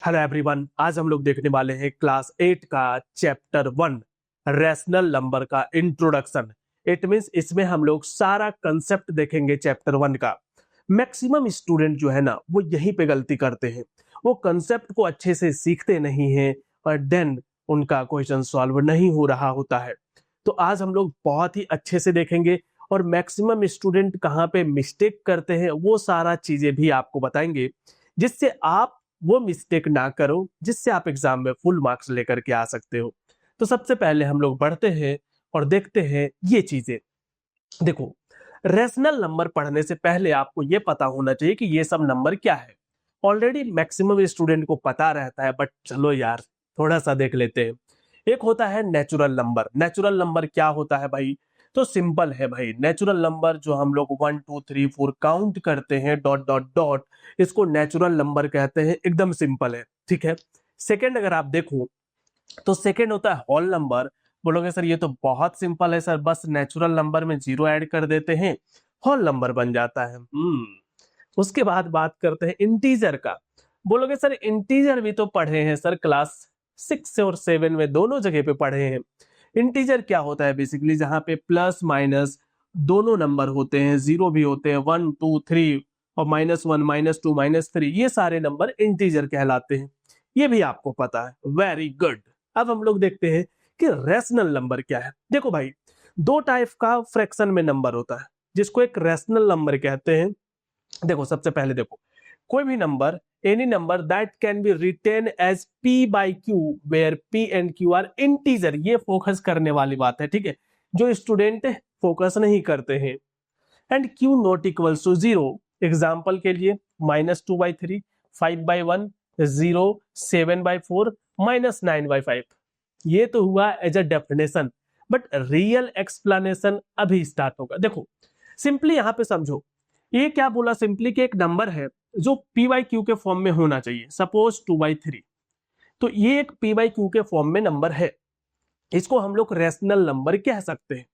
Hello everyone, आज हम लोग देखने वाले हैं क्लास 8 का चैप्टर 1 रैशनल नंबर का इंट्रोडक्शन। इट मींस इसमें हम लोग सारा कंसेप्ट देखेंगे चैप्टर 1 का। मैक्सिमम स्टूडेंट जो है ना वो यहीं पे गलती करते हैं, वो कंसेप्ट को अच्छे से सीखते नहीं हैं और देन उनका क्वेश्चन सॉल्व नहीं हो रहा होता है। तो आज हम लोग बहुत ही अच्छे से देखेंगे और मैक्सिमम स्टूडेंट कहाँ पे मिस्टेक करते हैं वो सारा चीजें भी आपको बताएंगे, जिससे आप वो मिस्टेक ना करो, जिससे आप एग्जाम में फुल मार्क्स लेकर के आ सकते हो। तो सबसे पहले हम लोग बढ़ते हैं और देखते हैं ये चीजें। देखो, रैशनल नंबर पढ़ने से पहले आपको ये पता होना चाहिए कि ये सब नंबर क्या है। ऑलरेडी मैक्सिमम स्टूडेंट को पता रहता है, बट चलो यार थोड़ा सा देख लेते हैं। एक होता है नेचुरल नंबर। नेचुरल नंबर क्या होता है भाई? तो सिंपल है भाई, नेचुरल नंबर जो हम लोग 1 2 3 4 काउंट करते हैं डॉट डॉट डॉट, इसको नेचुरल नंबर कहते हैं। एकदम सिंपल है, ठीक है। सेकंड अगर आप देखो तो सेकंड होता है होल नंबर। बोलोगे सर ये तो बहुत सिंपल है सर, बस नेचुरल नंबर में जीरो ऐड कर देते हैं होल नंबर बन जाता है। उसके बाद बात करते हैं इंटीजर का। बोलोगे सर इंटीजर भी तो पढ़े हैं सर, क्लास 6 और 7 में दोनों जगह पे पढ़े हैं। इंटीजर क्या होता है? बेसिकली जहां पे प्लस माइनस दोनों नंबर होते हैं, जीरो भी होते हैं, 1 2 3 और -1 -2 -3, ये सारे नंबर इंटीजर कहलाते हैं। ये भी आपको पता है, वेरी गुड। अब हम लोग देखते हैं कि रैशनल नंबर क्या है। देखो भाई, दो टाइप का फ्रैक्शन में नंबर होता है जिसको एक रैशनल नंबर कहते हैं। देखो सबसे पहले देखो, कोई भी number, any number that can be written as p by q where p and q are integer. ये फोकस करने वाली बात है, ठीक है, जो स्टूडेंट फोकस नहीं करते हैं। And q not equals to 0। Example के लिए -2/3, 5/1, 0, 7/4, -9/5। ये तो हुआ as a definition, but real explanation अभी स्टार्ट होगा। देखो सिंपली यहां पे समझो, ये क्या बोला सिंपली कि एक नंबर है जो p बाई क्यू के फॉर्म में होना चाहिए, सपोज 2/3। तो ये एक p बाई क्यू के फॉर्म में नंबर है, इसको हम लोग रैशनल नंबर कह सकते हैं।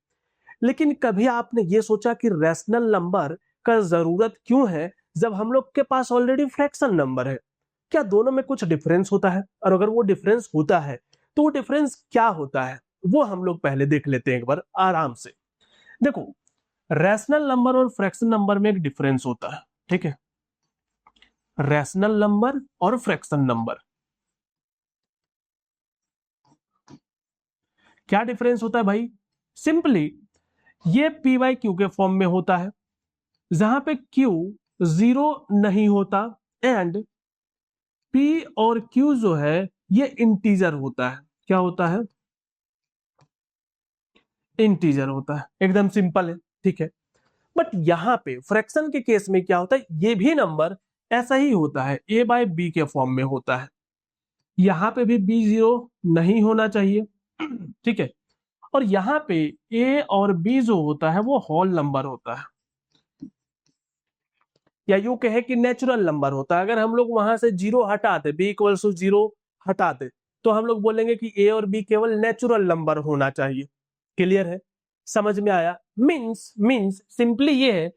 लेकिन कभी आपने ये सोचा कि रैशनल नंबर का जरूरत क्यों है जब हम लोग के पास ऑलरेडी फ्रैक्शन नंबर है? क्या दोनों में कुछ डिफरेंस होता है? और अगर वो डिफरेंस होता है तो वो डिफरेंस क्या होता है वो हम लोग पहले देख लेते हैं एक बार आराम से। देखो, रैशनल नंबर और फ्रैक्शन नंबर में एक डिफरेंस होता है, ठीक है। रैशनल नंबर और फ्रैक्शन नंबर, क्या डिफरेंस होता है भाई? सिंपली ये p बाई क्यू के फॉर्म में होता है जहां पे q जीरो नहीं होता एंड p और q जो है ये इंटीजर होता है। क्या होता है? इंटीजर होता है। एकदम सिंपल है, ठीक है। बट यहां पे फ्रैक्शन के केस में क्या होता है, ये भी नंबर ऐसा ही होता है, a बाई बी के फॉर्म में होता है। यहां पे भी b जीरो नहीं होना चाहिए, ठीक है। और यहाँ पे a और b जो होता है वो होल नंबर होता है, या यूं कहे कि नेचुरल नंबर होता है। अगर हम लोग वहां से जीरो हटाते, b इक्वल टू 0 हटाते, तो हम लोग बोलेंगे कि a और b केवल नेचुरल नंबर होना चाहिए। क्लियर है? समझ में आया? मींस सिंपली ये है,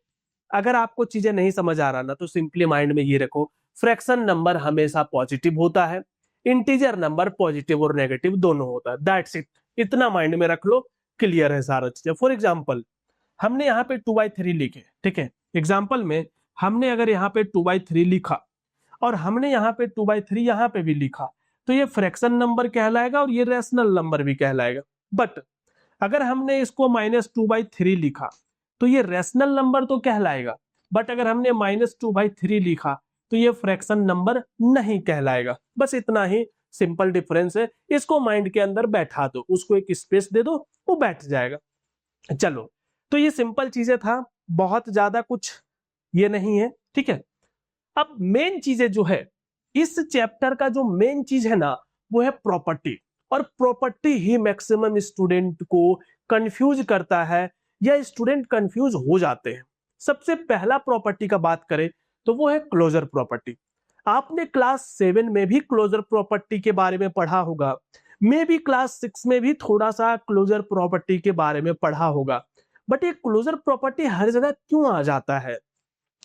अगर आपको चीजें नहीं समझ आ रहा ना तो सिंपली माइंड में ये रखो, फ्रैक्शन नंबर हमेशा पॉजिटिव होता है, इंटीजर नंबर पॉजिटिव और नेगेटिव दोनों होता है। दैट्स इट, इतना माइंड में रख लो, क्लियर है सारा चीजें। फॉर एग्जाम्पल हमने यहाँ पे 2/3 लिखे, ठीक है। एग्जाम्पल में हमने अगर यहाँ पे 2/3 लिखा और हमने यहाँ पे 2/3 यहाँ पे भी लिखा, तो ये फ्रैक्शन नंबर कहलाएगा और ये रैशनल नंबर भी कहलाएगा। बट अगर हमने इसको -2/3 लिखा तो ये रैशनल नंबर तो कहलाएगा, बट अगर हमने -2/3 लिखा तो ये फ्रैक्शन नंबर नहीं कहलाएगा। बस इतना ही सिंपल डिफरेंस है, इसको माइंड के अंदर बैठा दो, उसको एक स्पेस दे दो, वो बैठ जाएगा। चलो, तो ये सिंपल चीजें था, बहुत ज्यादा कुछ ये नहीं है, ठीक है। अब मेन चीजें जो है, इस चैप्टर का जो मेन चीज है ना वो है प्रॉपर्टी। और प्रॉपर्टी ही मैक्सिमम स्टूडेंट को कंफ्यूज करता है या स्टूडेंट कंफ्यूज हो जाते हैं। सबसे पहला प्रॉपर्टी का बात करें तो वो है क्लोजर प्रॉपर्टी। आपने क्लास 7 में भी क्लोजर प्रॉपर्टी के बारे में पढ़ा होगा, मे भी क्लास 6 में भी थोड़ा सा क्लोजर प्रॉपर्टी के बारे में पढ़ा होगा। बट ये क्लोजर प्रॉपर्टी हर जगह क्यों आ जाता है?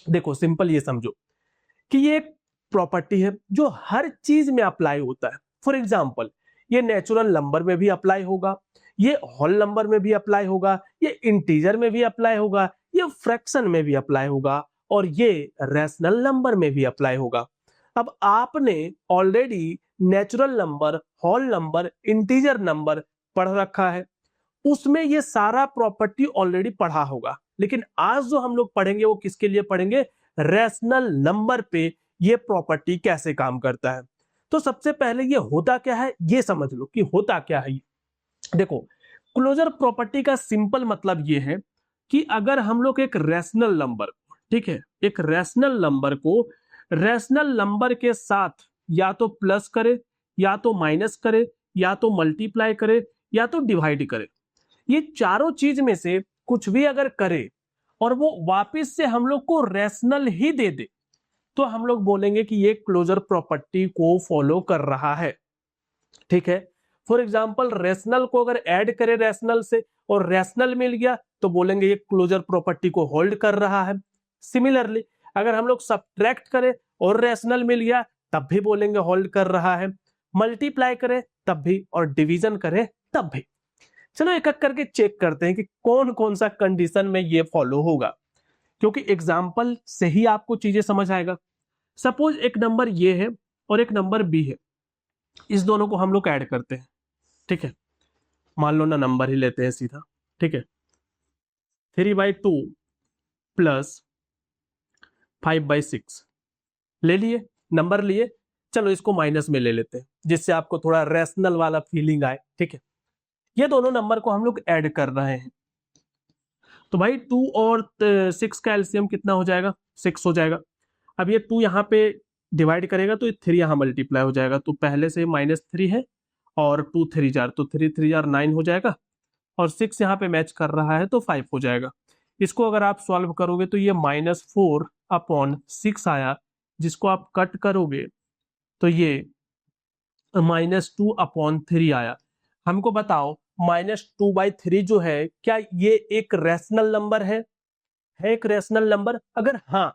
देखो सिंपल ये समझो कि ये प्रॉपर्टी है जो हर चीज में अप्लाई होता है। फॉर एग्जाम्पल, ये नेचुरल नंबर में भी अप्लाई होगा, ये होल नंबर में भी अप्लाई होगा, ये इंटीजर में भी अप्लाई होगा, ये फ्रैक्शन में भी अप्लाई होगा, और ये रैशनल नंबर में भी अप्लाई होगा। अब आपने already natural number, whole number, integer number पढ़ रखा है, उसमें ये सारा प्रॉपर्टी ऑलरेडी पढ़ा होगा, लेकिन आज जो हम लोग पढ़ेंगे वो किसके लिए पढ़ेंगे? रैशनल नंबर पे ये प्रॉपर्टी कैसे काम करता है। तो सबसे पहले ये होता क्या है ये समझ लो कि होता क्या है। देखो, क्लोजर प्रॉपर्टी का सिंपल मतलब ये है कि अगर हम लोग एक रैशनल नंबर, ठीक है, एक रैशनल नंबर को रैशनल नंबर के साथ या तो प्लस करे, या तो माइनस करे, या तो मल्टीप्लाई करे, या तो डिवाइड करे, ये चारों चीज में से कुछ भी अगर करे और वो वापस से हम लोग को रैशनल ही दे दे, तो हम लोग बोलेंगे कि ये क्लोजर प्रॉपर्टी को फॉलो कर रहा है। ठीक है, फॉर एग्जाम्पल रैशनल को अगर ऐड करे रैशनल से और रैशनल मिल गया तो बोलेंगे ये क्लोजर प्रॉपर्टी को होल्ड कर रहा है। सिमिलरली अगर हम लोग सब्ट्रैक्ट करें और रैशनल मिल गया तब भी बोलेंगे होल्ड कर रहा है, मल्टीप्लाई करें तब भी, और डिवीजन करें तब भी। चलो एक एक करके चेक करते हैं कि कौन कौन सा कंडीशन में ये फॉलो होगा, क्योंकि एग्जाम्पल से ही आपको चीजें समझ आएगा। सपोज एक नंबर ये है और एक नंबर बी है, इस दोनों को हम लोग ऐड करते हैं। ठीक है, मान लो ना नंबर ही लेते हैं सीधा। ठीक है, 3/2 प्लस 5/6 ले लिए, नंबर लिए। चलो इसको माइनस में ले लेते हैं जिससे आपको थोड़ा रैशनल वाला फीलिंग आए। ठीक है, ये दोनों नंबर को हम लोग ऐड कर रहे हैं, तो भाई 2 और 6 का एलसीएम कितना हो जाएगा? 6 हो जाएगा। अब ये 2 यहाँ पे डिवाइड करेगा तो ये 3 यहाँ मल्टीप्लाई हो जाएगा, तो पहले से -3 है और 2 3 जार, तो 3 3 जार 9 हो जाएगा, और 6 यहाँ पे मैच कर रहा है तो 5 हो जाएगा। इसको अगर आप सॉल्व करोगे तो ये -4/6 आया, जिसको आप कट करोगे तो ये -2/3 आया। हमको बताओ -2/3 जो है क्या ये एक रैशनल नंबर है एक रैशनल नंबर? अगर हाँ,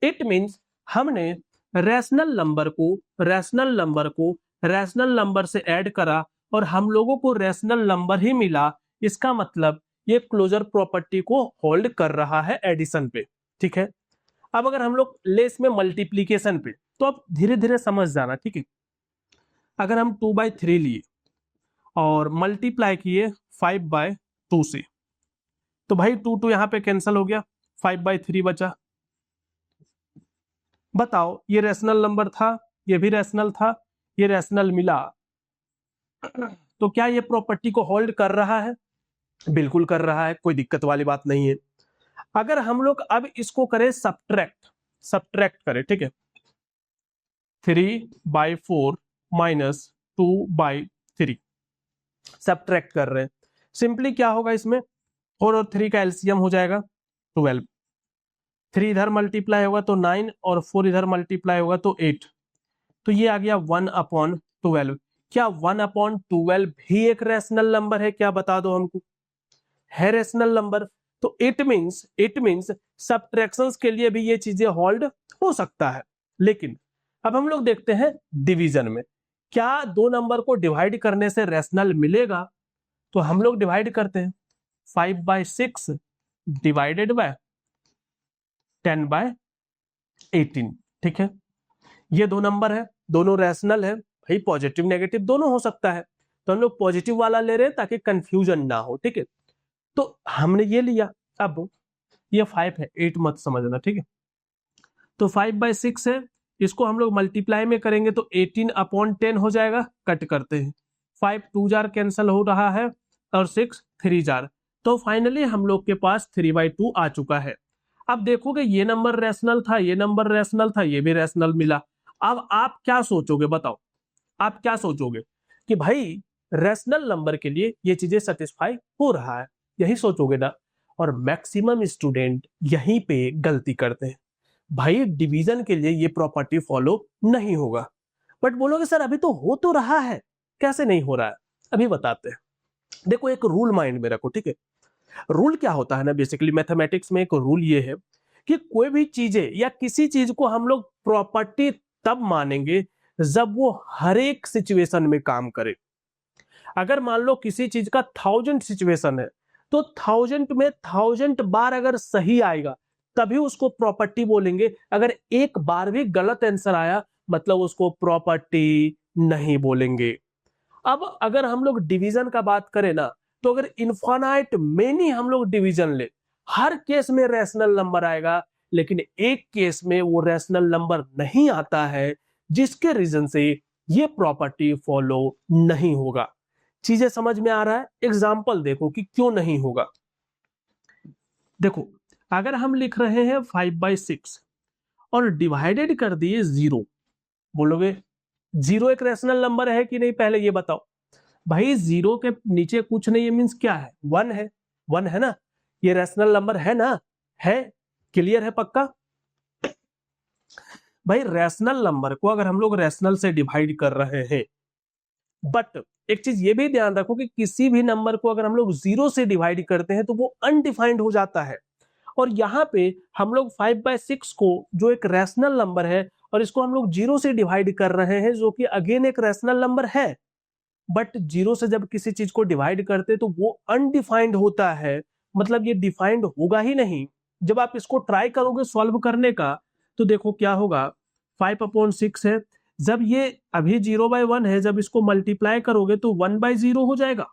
इट मीन्स हमने रैशनल नंबर से ऐड करा और हम लोगों को रैशनल नंबर ही मिला, इसका मतलब ये क्लोजर प्रॉपर्टी को होल्ड कर रहा है एडिशन पे। ठीक है, अब अगर हम लोग ले इसमें मल्टीप्लीकेशन पे, तो अब धीरे धीरे समझ जाना। ठीक है, अगर हम 2/3 लिए और मल्टीप्लाई किए 5/2 से, तो भाई 2 यहां पे कैंसिल हो गया, 5/3 बचा। बताओ ये रैशनल नंबर था, ये भी रैशनल था, ये रैशनल मिला, तो क्या ये प्रॉपर्टी को होल्ड कर रहा है? बिल्कुल कर रहा है, कोई दिक्कत वाली बात नहीं है। अगर हम लोग अब इसको करें सब्ट्रैक्ट करें, ठीक है, 3/4 -2/3 सब्ट्रैक्ट कर रहे हैं, सिंपली क्या होगा इसमें 4 और 3 का एलसीएम हो जाएगा 12, 3 इधर मल्टीप्लाई होगा तो 9 और 4 इधर मल्टीप्लाई होगा तो 8, तो ये आ गया 1/12। क्या 1/12 भी एक रैशनल नंबर है? क्या बता दो हमको, है रैशनल नंबर। तो इट मींस सब्ट्रैक्शंस के लिए भी ये चीजें होल्ड हो सकता है। लेकिन अब हम लोग देखते हैं डिवीजन में, क्या दो नंबर को डिवाइड करने से रैशनल मिलेगा? तो हम लोग डिवाइड करते हैं, 5/6 डिवाइडेड बाय 10/18। ठीक है, ये दो नंबर है, दोनों रैशनल है, भाई पॉजिटिव नेगेटिव दोनों हो सकता है, तो हम लोग पॉजिटिव वाला ले रहे हैं ताकि कंफ्यूजन ना हो। ठीक है, तो हमने ये लिया। अब ये 5 है, 8 मत समझना। ठीक है, तो 5/6 है, इसको हम लोग मल्टीप्लाई में करेंगे तो 18/10 हो जाएगा। कट करते हैं, 5 2 जार कैंसिल हो रहा है और 6 3 जार, तो फाइनली हम लोग के पास 3/2 आ चुका है। अब देखोगे ये नंबर रैशनल था, ये नंबर रैशनल था, ये भी रैशनल मिला। अब आप क्या सोचोगे, बताओ आप क्या सोचोगे कि भाई रैशनल नंबर के लिए ये चीजें सेटिस्फाई हो रहा है, यही सोचोगे ना। और मैक्सिमम स्टूडेंट यहीं पे गलती करते हैं, भाई डिवीजन के लिए ये प्रॉपर्टी फॉलो नहीं होगा। बट बोलोगे सर अभी तो हो तो रहा है, कैसे नहीं हो रहा है, अभी बताते हैं। देखो एक रूल माइंड में रखो। ठीक है, रूल क्या होता है ना, बेसिकली मैथमेटिक्स में एक रूल ये है कि कोई भी चीजें या किसी चीज को हम लोग प्रॉपर्टी तब मानेंगे जब वो हर एक सिचुएशन में काम करे। अगर मान लो किसी चीज का 1000 सिचुएशन है तो 1000 में 1000 बार अगर सही आएगा तभी उसको प्रॉपर्टी बोलेंगे। अगर एक बार भी गलत आंसर आया मतलब उसको प्रॉपर्टी नहीं बोलेंगे। अब अगर हम लोग डिवीजन का बात करें ना, तो अगर इनफाइनाइट मेनी हम लोग डिवीजन ले, हर केस में रैशनल नंबर आएगा, लेकिन एक केस में वो रैशनल नंबर नहीं आता है, जिसके रीजन से ये प्रॉपर्टी फॉलो नहीं होगा। चीजें समझ में आ रहा है? एग्जाम्पल देखो कि क्यों नहीं होगा। देखो, अगर हम लिख रहे हैं 5/6 और डिवाइडेड कर दिए 0, बोलोगे 0 एक रैशनल नंबर है कि नहीं, पहले ये बताओ। भाई 0 के नीचे कुछ नहीं है, मीन्स क्या है? 1 है। 1 है ना, ये रैशनल नंबर है ना? है। क्लियर है? पक्का? भाई रैशनल नंबर को अगर हम लोग रैशनल से डिवाइड कर रहे हैं, बट एक चीज ये भी ध्यान रखो कि किसी भी नंबर को अगर हम लोग 0 से डिवाइड करते हैं तो वो अनडिफाइंड हो जाता है। और यहाँ पे हम लोग 5/6 को, जो एक रैशनल नंबर है, और इसको हम लोग 0 से डिवाइड कर रहे हैं, जो कि अगेन एक रैशनल नंबर है, बट 0 से जब किसी चीज को डिवाइड करते तो वो अनडिफाइंड होता है, मतलब ये डिफाइंड होगा ही नहीं। जब आप इसको ट्राई करोगे सॉल्व करने का तो देखो क्या होगा। 5/6 है, जब ये अभी 0/1 है, जब इसको मल्टीप्लाई करोगे तो 1/0 हो जाएगा।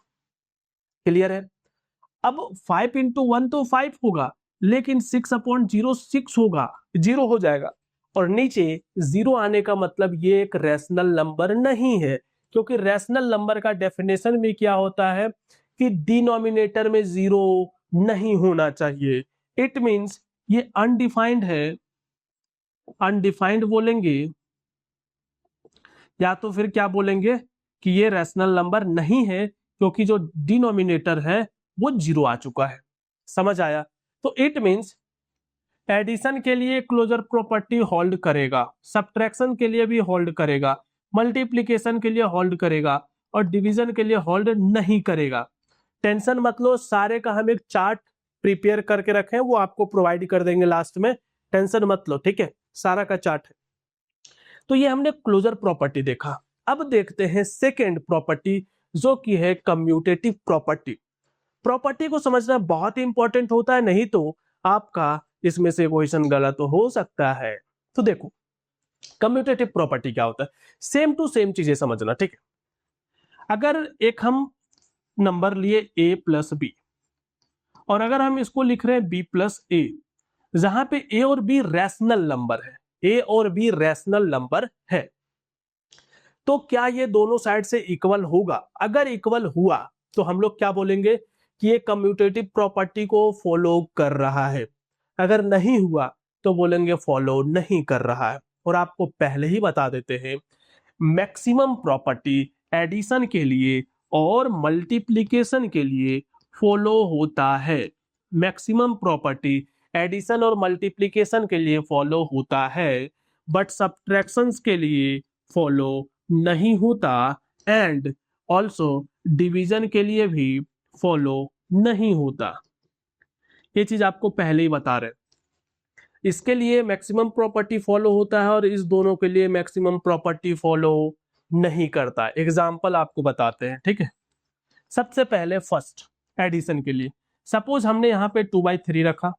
क्लियर है? अब 5 इंटू 1 तो 5 होगा, लेकिन 6/0 6 होगा, 0 हो जाएगा। और नीचे 0 आने का मतलब ये एक रैशनल नंबर नहीं है, क्योंकि रैशनल नंबर का डेफिनेशन में क्या होता है कि डिनोमिनेटर में 0 नहीं होना चाहिए। इट मींस ये अनडिफाइंड है। अनडिफाइंड बोलेंगे या तो फिर क्या बोलेंगे कि ये रैशनल नंबर नहीं है, क्योंकि जो डिनोमिनेटर है वो 0 आ चुका है। समझ आया? तो इट मींस एडिशन के लिए क्लोजर प्रॉपर्टी होल्ड करेगा, सब्ट्रैक्शन के लिए भी होल्ड करेगा, मल्टीप्लिकेशन के लिए होल्ड करेगा, और डिवीजन के लिए होल्ड नहीं करेगा। टेंशन मत लो, सारे का हम एक चार्ट प्रिपेयर करके रखे हैं, वो आपको प्रोवाइड कर देंगे लास्ट में। टेंशन मत लो, ठीक है? सारा का चार्ट है। तो ये हमने क्लोजर प्रॉपर्टी देखा। अब देखते हैं सेकेंड प्रॉपर्टी, जो कि है कम्यूटेटिव प्रॉपर्टी। प्रॉपर्टी को समझना बहुत ही इंपॉर्टेंट होता है, नहीं तो आपका इसमें से क्वेश्चन गलत हो सकता है। तो देखो, कम्यूटेटिव प्रॉपर्टी क्या होता है, सेम टू सेम चीजें समझना, ठीक है? अगर एक हम नंबर लिए a प्लस बी, और अगर हम इसको लिख रहे हैं b प्लस ए, जहां पे a और b रैशनल नंबर है, a और b रैशनल नंबर है, तो क्या ये दोनों साइड से इक्वल होगा? अगर इक्वल हुआ तो हम लोग क्या बोलेंगे कि ये कम्यूटेटिव प्रॉपर्टी को फॉलो कर रहा है। अगर नहीं हुआ तो बोलेंगे फॉलो नहीं कर रहा है। और आपको पहले ही बता देते हैं, मैक्सिमम प्रॉपर्टी एडिशन के लिए और मल्टीप्लिकेशन के लिए फॉलो होता है। मैक्सिमम प्रॉपर्टी एडिशन और मल्टीप्लिकेशन के लिए फॉलो होता है, बट सब्ट्रैक्शंस के लिए फॉलो नहीं होता, एंड ऑल्सो डिवीजन के लिए भी फॉलो नहीं होता। ये चीज आपको पहले ही बता रहे। इसके लिए मैक्सिमम प्रॉपर्टी फॉलो होता है और इस दोनों के लिए मैक्सिमम प्रॉपर्टी फॉलो नहीं करता। एग्जाम्पल आपको बताते हैं, ठीक है? सबसे पहले फर्स्ट एडिशन के लिए, सपोज हमने यहाँ पे 2/3 रखा,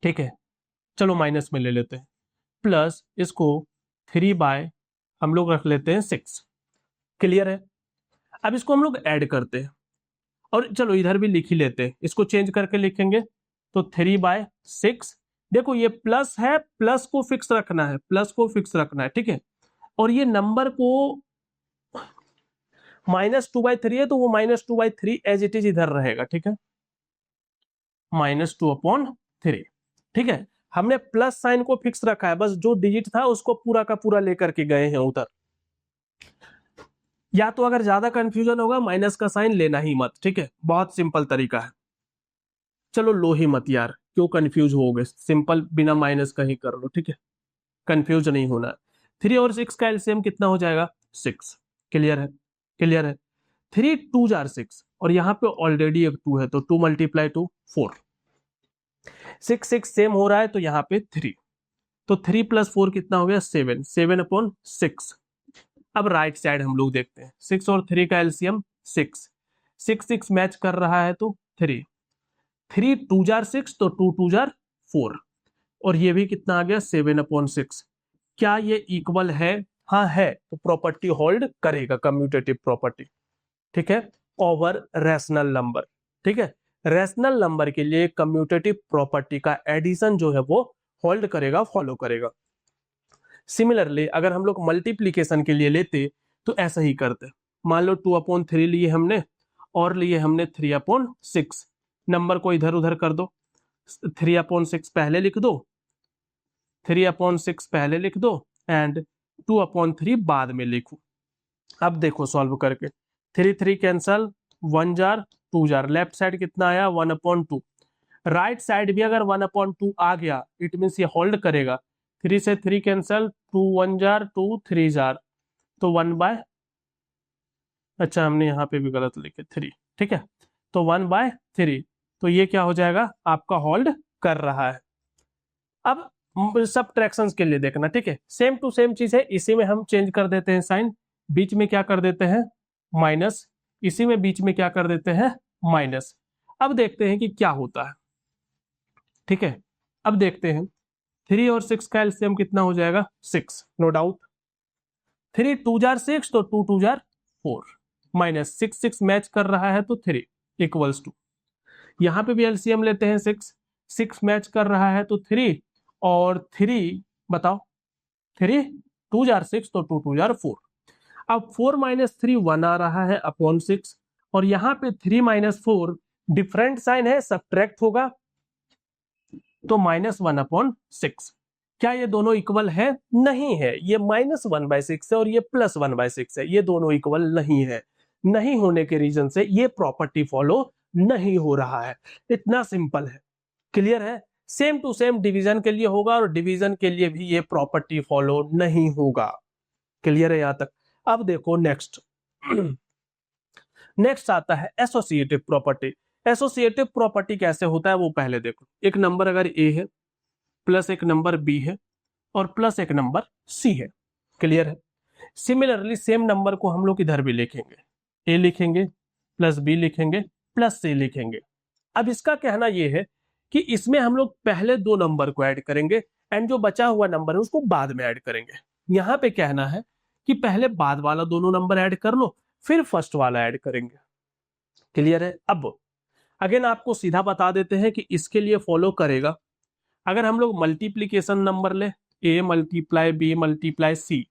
ठीक है? चलो माइनस में ले लेते हैं, प्लस इसको 3 हम लोग रख लेते हैं 6। क्लियर है? अब इसको हम लोग ऐड करते हैं, और चलो इधर भी लिख ही लेते हैं, इसको चेंज करके लिखेंगे तो 3/6। देखो ये प्लस है, प्लस को फिक्स रखना है, प्लस को फिक्स रखना है, ठीक है? और ये नंबर को -2/3 है तो वो -2/3 एज इट इज इधर रहेगा, ठीक है? -2/3, ठीक है? हमने प्लस साइन को फिक्स रखा है, बस जो डिजिट था उसको पूरा का पूरा लेकर के गए हैं उधर। या तो अगर ज्यादा कंफ्यूजन होगा माइनस का साइन लेना ही मत, ठीक है? बहुत सिंपल तरीका है। चलो लो ही मत यार, क्यों कंफ्यूज होगे, सिंपल बिना माइनस का ही कर लो, ठीक है? कंफ्यूज नहीं होना। 3 और 6 का एलसीएम कितना हो जाएगा? 6। क्लियर है? क्लियर है? 3 2 जार 6, और यहाँ पे ऑलरेडी एक 2 है तो 2 × 2 4। 6 6 सेम हो रहा है तो यहाँ पे 3, तो 3 + 4 कितना हो गया 7, 7/6। अब राइट साइड हम लोग देखते हैं, 6 और 3 का एलसीएम 6, 6 मैच कर रहा है तो 3, 3 2 जार 6 तो 2 2 जार 4, और ये भी कितना आ गया 7/6। क्या ये इक्वल है? हाँ है, तो प्रॉपर्टी होल्ड करेगा, कम्यूटेटिव प्रॉपर्टी, ठीक है, ओवर रैशनल नंबर। ठीक है, रैशनल नंबर के लिए कम्यूटेटिव प्रॉपर्टी का एडिशन जो है वो होल्ड करेगा, फॉलो करेगा। सिमिलरली अगर हम लोग मल्टीप्लीकेशन के लिए लेते तो ऐसा ही करते, मान लो 2/3 लिए हमने और लिए हमने 3/6, नंबर को इधर उधर कर दो, 3/6 पहले लिख दो, 3/6 पहले लिख दो एंड 2/3 बाद में लिखो। अब देखो सॉल्व करके, 3 3 cancel, 1 jar 2 jar, left side कितना आया 1/2, राइट साइड भी अगर 1/2 आ गया इट मीन्स ये होल्ड करेगा। 3 से 3 कैंसल, 2 1 जार 2 3 जार, तो 1/, अच्छा हमने यहाँ पे भी गलत लिखे 3, ठीक है, तो 1/3, तो ये क्या हो जाएगा आपका होल्ड कर रहा है। अब सबट्रैक्शंस के लिए देखना, ठीक है, सेम टू सेम चीज है, इसी में हम चेंज कर देते हैं साइन, बीच में क्या कर देते हैं माइनस, इसी में बीच में क्या कर देते हैं माइनस। अब देखते हैं कि क्या होता है, ठीक है, अब देखते हैं 3 और 6 का एलसीएम कितना हो जाएगा 6, नो डाउट, 3 2 जार 6 तो 2 2 जार 4, माइनस 6 6 मैच कर रहा है तो 3 इक्वल्स टू, यहाँ पे भी एलसीएम लेते हैं 6 6 मैच कर रहा है तो 3 और 3 बताओ 3 2 जार 6 तो 2 2 जार 4, अब 4 - 3 1 आ रहा है अपॉन 6, और यहाँ पे 3 - 4 डिफरेंट साइन है, सब्ट्रैक्ट होगा तो -1/6। क्या ये दोनों इक्वल है? नहीं है, ये -1/6 है और ये +1/6 है, ये दोनों इक्वल नहीं है। नहीं होने के रीजन से ये प्रॉपर्टी फॉलो नहीं हो रहा है, इतना सिंपल है, क्लियर है। सेम टू सेम डिवीजन के लिए होगा और डिवीजन के लिए भी ये प्रॉपर्टी फॉलो नहीं होगा, क्लियर है यहां तक। अब देखो नेक्स्ट नेक्स्ट आता है एसोसिएटिव प्रॉपर्टी। एसोसिएटिव प्रॉपर्टी कैसे होता है वो पहले देखो, एक नंबर अगर ए है प्लस एक नंबर बी है और प्लस एक नंबर सी है, क्लियर है। सिमिलरली सेम नंबर को हम लोग इधर भी लिखेंगे, ए लिखेंगे प्लस बी लिखेंगे प्लस सी लिखेंगे। अब इसका कहना यह है कि इसमें हम लोग पहले दो नंबर को ऐड करेंगे एंड जो बचा हुआ नंबर है उसको बाद में ऐड करेंगे। यहां पे कहना है कि पहले बाद वाला दोनों नंबर ऐड कर लो फिर फर्स्ट वाला ऐड करेंगे, क्लियर है। अब अगेन आपको सीधा बता देते हैं कि इसके लिए फॉलो करेगा, अगर हम लोग मल्टीप्लीकेशन नंबर ले a × b × c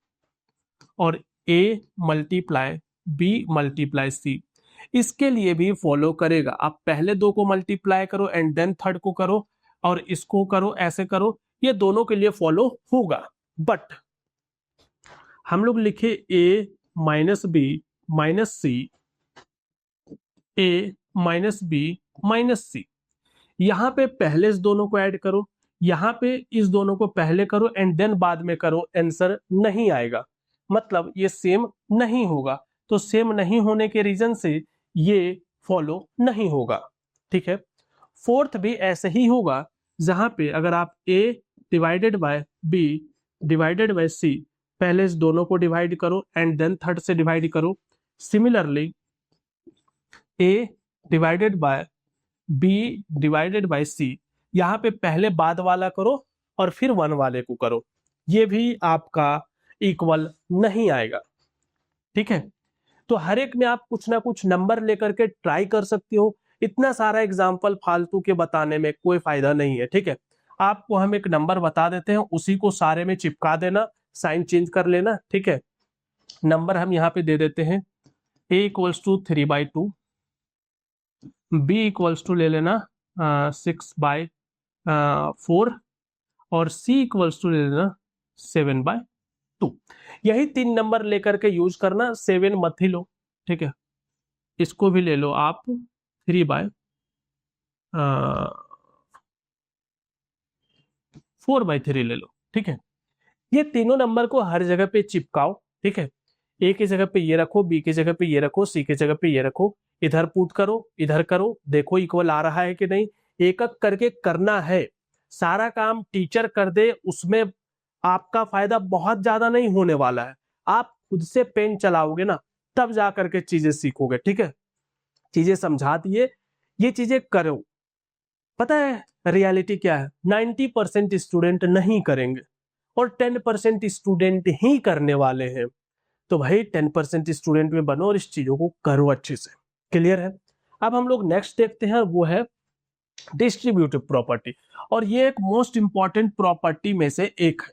और a × b × c, इसके लिए भी फॉलो करेगा। आप पहले दो को मल्टीप्लाई करो एंड देन थर्ड को करो और इसको करो, ऐसे करो, ये दोनों के लिए फॉलो होगा। बट हम लोग लिखे a - b - c, a - b - c, यहां पे पहले इस दोनों को ऐड करो, यहां पे इस दोनों को पहले करो एंड देन बाद में करो, आंसर नहीं आएगा, मतलब ये सेम नहीं होगा। तो सेम नहीं होने के रीजन से ये फॉलो नहीं होगा, ठीक है। फोर्थ भी ऐसे ही होगा, जहां पे अगर आप a / b / c, पहले इस दोनों को डिवाइड करो एंड देन थर्ड से डिवाइड करो। सिमिलरली a / b / c, यहां पे पहले बाद वाला करो और फिर वन वाले को करो, ये भी आपका इक्वल नहीं आएगा, ठीक है। तो हर एक में आप कुछ ना कुछ नंबर लेकर के ट्राई कर सकते हो, इतना सारा एग्जाम्पल फालतू के बताने में कोई फायदा नहीं है, ठीक है। आपको हम एक नंबर बता देते हैं, उसी को सारे में चिपका देना, साइन चेंज कर लेना, ठीक है। नंबर हम यहाँ पे दे देते हैं a = 3/2, b = ले लेना 6/4 और c = ले लेना 7/2। यही तीन नंबर लेकर के यूज करना, 7 मत ही लो, ठीक है, इसको भी ले लो आप 4/3 ले लो, ठीक है। ये तीनों नंबर को हर जगह पे चिपकाओ, ठीक है, ए की जगह पे ये रखो, बी की जगह पे ये रखो, सी की जगह पे ये रखो, इधर पुट करो इधर करो, देखो इक्वल आ रहा है कि नहीं, एक एक करके करना है, सारा काम टीचर कर दे उसमें आपका फायदा बहुत ज्यादा नहीं होने वाला है। आप खुद से पेन चलाओगे ना, तब जा करके चीजें सीखोगे, ठीक है। चीजें समझा दिए, ये चीजें करो। पता है रियलिटी क्या है, 90% स्टूडेंट नहीं करेंगे और 10% स्टूडेंट ही करने वाले हैं। तो भाई 10% स्टूडेंट में बनो और इस चीजों को करो अच्छे से। क्लियर है। अब हम लोग नेक्स्ट देखते हैं, वो है डिस्ट्रीब्यूटिव प्रॉपर्टी। और ये एक मोस्ट इंपॉर्टेंट प्रॉपर्टी में से एक है,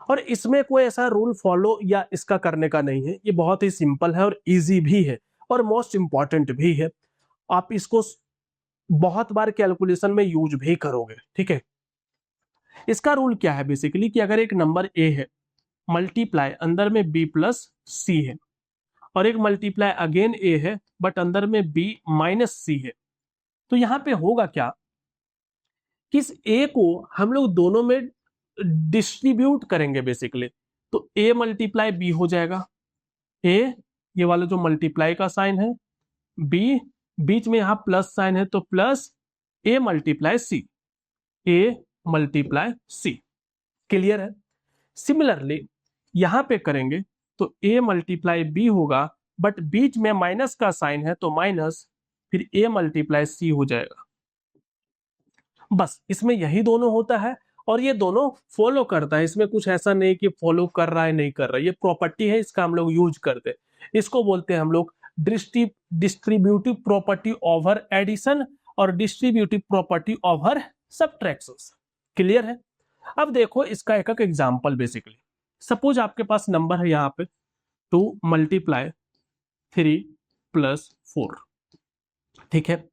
और इसमें कोई ऐसा रूल फॉलो या इसका करने का नहीं है। ये बहुत ही सिंपल है और इजी भी है और मोस्ट इंपॉर्टेंट भी है। आप इसको बहुत बार कैलकुलेशन में यूज भी करोगे, ठीक है। इसका रूल क्या है बेसिकली, कि अगर एक नंबर ए है, मल्टीप्लाई अंदर में बी प्लस सी है, और एक मल्टीप्लाई अगेन ए है बट अंदर में बी माइनस सी है, तो यहां पे होगा क्या कि इस ए को हम लोग दोनों में डिस्ट्रीब्यूट करेंगे बेसिकली। तो ए मल्टीप्लाई बी हो जाएगा, ए ये वाला जो मल्टीप्लाई का साइन है, बी बीच में यहां प्लस साइन है तो plus A multiply C, A multiply C. Clear है। सिमिलरली यहां पे करेंगे तो ए मल्टीप्लाई बी होगा, बट बीच में माइनस का साइन है तो माइनस, फिर ए मल्टीप्लाई सी हो जाएगा। बस इसमें यही दोनों होता है और ये दोनों फॉलो करता है। इसमें कुछ ऐसा नहीं कि फॉलो कर रहा है नहीं कर रहा है, ये प्रॉपर्टी है, इसका हम लोग यूज करते हैं। इसको बोलते हैं हम लोग डिस्ट्रीब्यूटिव प्रॉपर्टी ओवर एडिशन और distributive property over subtraction. Clear है। अब देखो इसका एक एक एग्जाम्पल। बेसिकली सपोज आपके पास नंबर है यहाँ पे 2 मल्टीप्लाई 3 प्लस 4, ठीक है।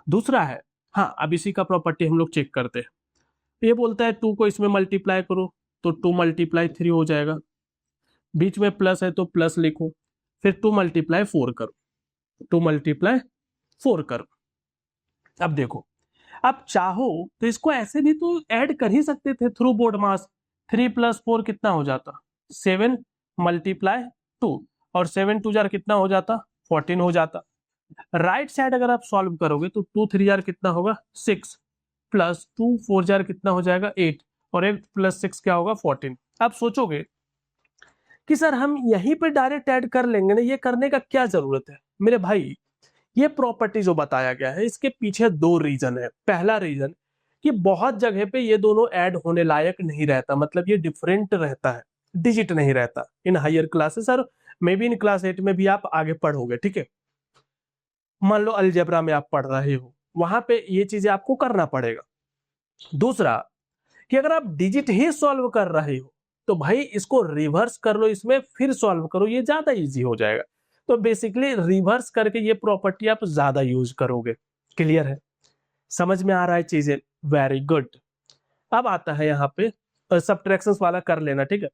दूसरा है, हाँ अब इसी का प्रॉपर्टी हम लोग चेक करते हैं। ये बोलता है 2 को इसमें मल्टीप्लाई करो तो 2 मल्टीप्लाई 3 हो जाएगा, बीच में प्लस है तो प्लस लिखो, फिर 2 मल्टीप्लाई 4 करो, 2 मल्टीप्लाई 4 करो। अब देखो, अब चाहो तो इसको ऐसे भी तो ऐड कर ही सकते थे थ्रू बोर्ड मास। 3 प्लस 4 कितना हो जाता, 7 मल्टीप्लाई 2, और 7 2 जार कितना हो जाता, 14 हो जाता। राइट साइड अगर आप सॉल्व करोगे तो 2 3 जार कितना होगा 6, प्लस 2 4 जार कितना हो जाएगा 8, और 8 प्लस 6 क्या होगा 14। आप सोचोगे कि सर हम यहीं पे डायरेक्ट ऐड कर लेंगे ना, ये करने का क्या जरूरत है। मेरे भाई ये प्रॉपर्टी जो बताया गया है इसके पीछे 2 रीजन है। पहला रीजन कि बहुत जगह पे ये दोनों ऐड होने लायक नहीं रहता, मतलब ये डिफरेंट रहता है, डिजिट नहीं रहता इन हायर क्लासेस, और मे बी इन क्लास 8 में भी आप आगे पढ़ोगे, ठीक है। मान लो अलजेब्रा में आप पढ़ रहे हो, वहां पे ये चीजें आपको करना पड़ेगा। दूसरा कि अगर आप डिजिट ही सॉल्व कर रहे हो तो भाई इसको रिवर्स कर लो, इसमें फिर सॉल्व करो, ये ज्यादा इजी हो जाएगा। तो बेसिकली रिवर्स करके ये प्रॉपर्टी आप ज्यादा यूज करोगे। क्लियर है, समझ में आ रहा है चीजें, वेरी गुड। अब आता है यहाँ पे सबट्रैक्शंस वाला कर लेना, ठीक है।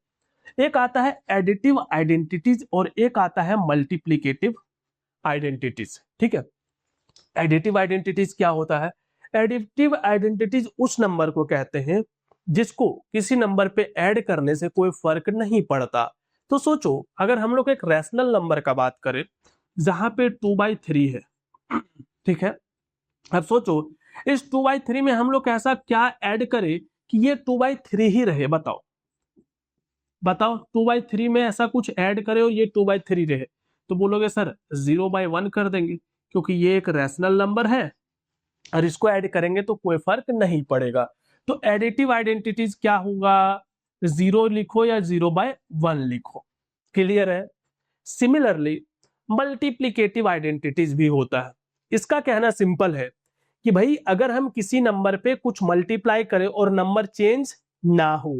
एक आता है एडिटिव आइडेंटिटीज और एक आता है मल्टीप्लिकेटिव आइडेंटिटीज, ठीक है। एडिटिव आइडेंटिटीज क्या होता है, एडिटिव आइडेंटिटीज उस नंबर को कहते हैं जिसको किसी नंबर पे ऐड करने से कोई फर्क नहीं पड़ता। तो सोचो अगर हम लोग एक रैशनल नंबर का बात करें जहां पे 2/3 है, ठीक है। अब सोचो इस 2/3 में हम लोग ऐसा क्या ऐड करें कि ये 2/3 ही रहे, बताओ बताओ 2/3 में ऐसा कुछ ऐड करे और ये 2/3 रहे। तो बोलोगे सर 0/1 कर देंगे, क्योंकि ये एक रैशनल नंबर है और इसको ऐड करेंगे तो कोई फर्क नहीं पड़ेगा। तो एडिटिव आइडेंटिटीज क्या होगा, 0 लिखो या 0/1 लिखो। क्लियर है। सिमिलरली मल्टीप्लिकेटिव आइडेंटिटीज भी होता है। इसका कहना सिंपल है कि भाई अगर हम किसी नंबर पे कुछ मल्टीप्लाई करें और नंबर चेंज ना हो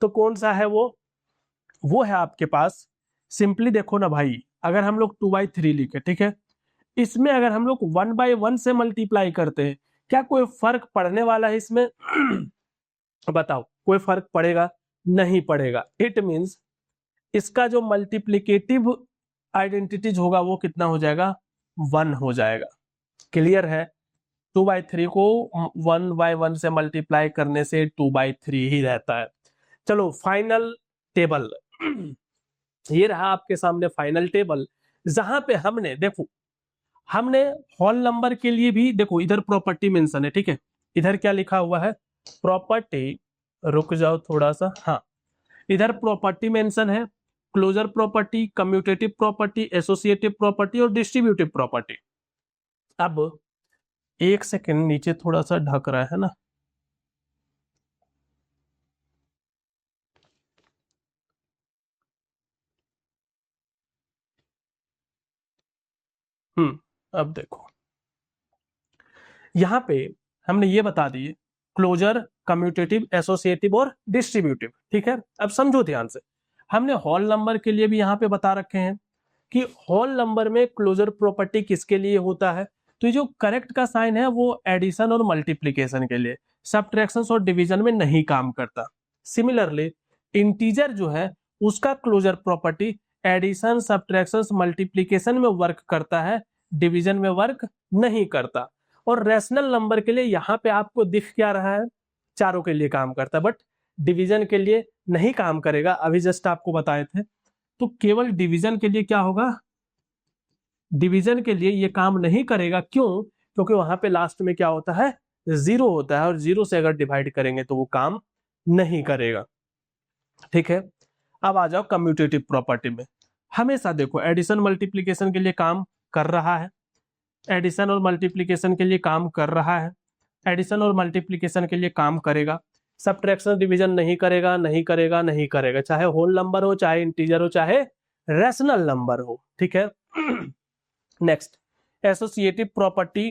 तो कौन सा है वो है आपके पास, सिंपली देखो ना भाई, अगर हम लोग 2/3 लिखे, ठीक है, इसमें अगर हम लोग 1/1 से मल्टीप्लाई करते हैं, क्या कोई फर्क पड़ने वाला है इसमें? बताओ, कोई फर्क पड़ेगा? नहीं पड़ेगा। इट मींस इसका जो मल्टीप्लिकेटिव आइडेंटिटीज होगा वो कितना हो जाएगा, 1 हो जाएगा। क्लियर है। 2/3 को 1/1 से मल्टीप्लाई करने से 2/3 ही रहता है। चलो फाइनल टेबल, ये रहा आपके सामने फाइनल टेबल, जहां पे हमने देखो, हमने होल नंबर के लिए भी देखो इधर प्रॉपर्टी मेंशन है, ठीक है। इधर क्या लिखा हुआ है, प्रॉपर्टी, रुक जाओ थोड़ा सा, हाँ, इधर प्रॉपर्टी मेंशन है, closure property, commutative property, associative property और डिस्ट्रीब्यूटिव प्रॉपर्टी। अब एक सेकंड, नीचे थोड़ा सा ढक रहा है ना, अब देखो यहां पे हमने ये बता दिए क्लोजर, कम्यूटेटिव, एसोसिएटिव और डिस्ट्रीब्यूटिव। ठीक है, अब समझो ध्यान से, हमने होल नंबर के लिए भी यहाँ पे बता रखे हैं कि होल नंबर में क्लोजर प्रॉपर्टी किसके लिए होता है। तो ये जो करेक्ट का साइन है वो एडिशन और मल्टीप्लीकेशन के लिए, सब्ट्रैक्शन और डिवीजन में नहीं काम करता। सिमिलरली इंटीजर जो है उसका closure property addition, subtraction, multiplication में वर्क करता है, डिवीजन में वर्क नहीं करता। और रैशनल नंबर के लिए यहाँ पे आपको दिख क्या रहा है, चारों के लिए काम करता है, बट डिवीजन के लिए नहीं काम करेगा। अभी जस्ट आपको बताए थे, तो केवल डिवीजन के लिए क्या होगा, डिवीजन के लिए ये काम नहीं करेगा। क्यों? क्योंकि वहां पे लास्ट में क्या होता है, जीरो होता है, और जीरो से अगर डिवाइड करेंगे तो वो काम नहीं करेगा। ठीक है, अब आ जाओ कम्यूटेटिव प्रॉपर्टी में। हमेशा देखो एडिशन मल्टीप्लीकेशन के लिए काम कर रहा है, एडिशन और मल्टीप्लीकेशन के लिए काम कर रहा है, एडिशन और मल्टीप्लीकेशन के लिए काम करेगा, सब्ट्रैक्शन डिवीजन नहीं करेगा, नहीं करेगा, नहीं करेगा, चाहे होल नंबर हो, चाहे इंटीजर हो, चाहे रैशनल नंबर हो। ठीक है next, associative property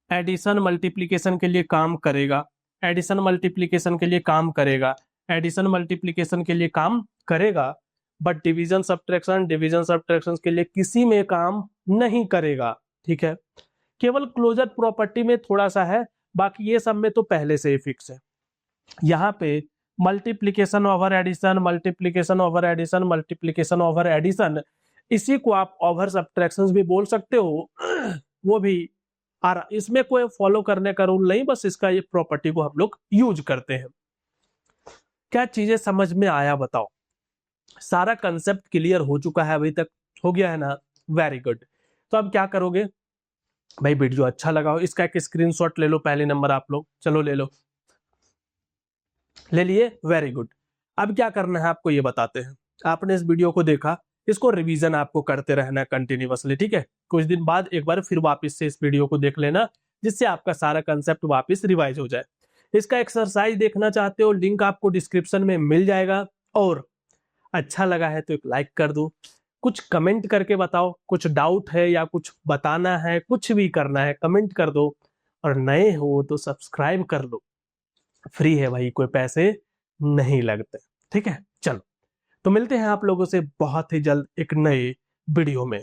addition multiplication के लिए काम करेगा, एडिशन मल्टीप्लीकेशन के लिए काम करेगा, एडिशन मल्टीप्लीकेशन के लिए काम करेगा, but division subtraction, division subtraction के लिए किसी में काम नहीं करेगा। ठीक है, केवल क्लोजर प्रॉपर्टी में थोड़ा सा है, बाकी ये सब में तो पहले से ही फिक्स है। यहाँ पे multiplication over addition, multiplication over addition, multiplication over addition, इसी को आप ओवर सब्ट्रैक्शन भी बोल सकते हो, वो भी आ रहा। इसमें कोई फॉलो करने का रूल नहीं, बस इसका ये प्रॉपर्टी को हम लोग यूज करते हैं। क्या चीजें समझ में आया बताओ? सारा कंसेप्ट क्लियर हो चुका है अभी तक? हो गया है ना? Very good. तो अब क्या करोगे भाई, वीडियो अच्छा लगा हो इसका एक स्क्रीनशॉट ले लो, पहले नंबर आप लोग, चलो ले लो, ले लिए, वेरी गुड। अब क्या करना है आपको ये बताते हैं। आपने इस वीडियो को देखा, इसको रिवीजन आपको करते रहना कंटिन्यूअसली। ठीक है, कुछ दिन बाद एक बार फिर वापस से इस वीडियो को देख लेना, जिससे आपका सारा कंसेप्ट वापस रिवाइज हो जाए। इसका एक्सरसाइज देखना चाहते हो, लिंक आपको डिस्क्रिप्शन में मिल जाएगा। और अच्छा लगा है तो एक लाइक कर दो, कुछ कमेंट करके बताओ, कुछ डाउट है या कुछ बताना है, कुछ भी करना है कमेंट कर दो। और नए हो तो सब्सक्राइब कर लो, फ्री है भाई, कोई पैसे नहीं लगते। ठीक है, चलो तो मिलते हैं आप लोगों से बहुत ही जल्द एक नए वीडियो में।